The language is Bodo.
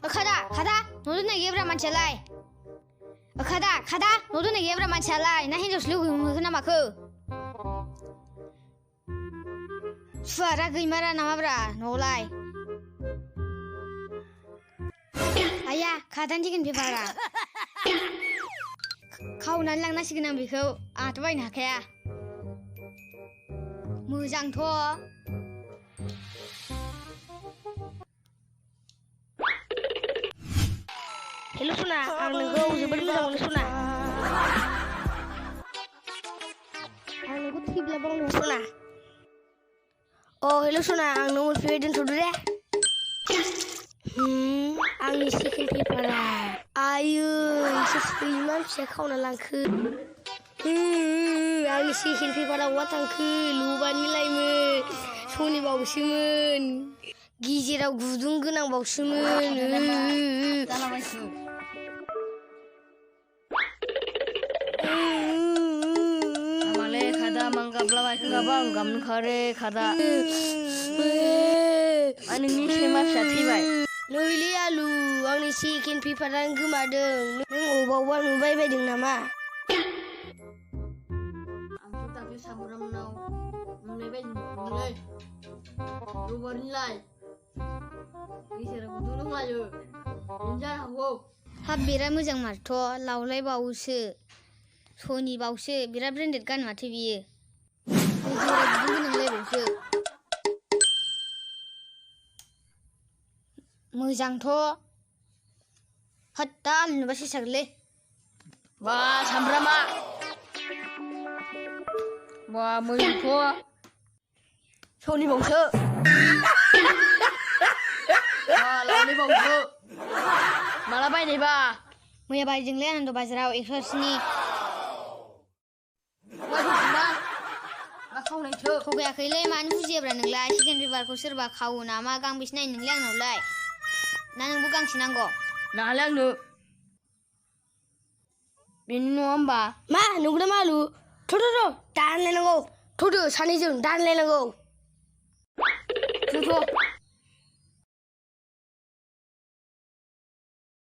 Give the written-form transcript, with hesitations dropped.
खादा न'दो नागिरब्रा मानसियालाय खादा न'दो नागिरब्रा मानसियालाय ना हिनजावसो लोगो मोनखो ना माखो सुवारा गैमारा नामाब्रा न'आवलाय आया खादानि चिकेन पेपारा खावनानै लांनांसिगोन आं बेखौ आंहाथ' बायनो हाखाया मोजांथ' हेल' सना आं नोंखौ जोबोद मोजां मोनो सना आं नोंखौ थैब्लाबो आं सना हेल' सना आं नों मोनफैबाय दोनथ'दो दे आंनि चिकेन पेपारा आयै एसे सैमा फिसा खावना लांखो आंनि चिकेन पेपारा बहा थांखो लबानिलायमोन सनिबावसोमोन गेजेराव गुदुं गोनां बावसोमोन माले खादा मंगाब्लाबाय खोगाबा आं गामनो खारे खादा नोंनि सैमा फिसा थैबाय नैलै आलु आंनि चिकेन पेपारानो गोमादों नों अबावबा नुबाय बायदों नामा आंथ' दाख्लै सामब्रामनाव नुनाय बायदि नुदोंलै रबारनिलाय गेजेराव गुदुं दंलायो बेनो जानो हागौ हाब बिराद मोजां माथो लावलायबावोसो सनिबावसो बिराद ब्रेन्डेड गान माथो बियो गेजेराव गुदुं गोनांलायबावसो मोजांथ' होद दा आलु नुबा सेसागोनलै बा सामब्रामा बा मैथ' सनिबावसो बा लावलायबावसो माला बायनायबा मैया बायदोंलै आनन्द बाजाराव 180नि मा खावनायसो थगायाखैलै मानो बुजियाब्रा नोंलाय चिकेन पेपारखौ सोरबा खावो नामा गांबेसे नायो नोंलाय आंनावलाय ना नोंबो गांसे नांगौ नालाय आंनो बेनो नङा होमबा मा नंगौना मा आलु दानलायनांगौ थ'दो सानैजों दानलायनांगौ थ'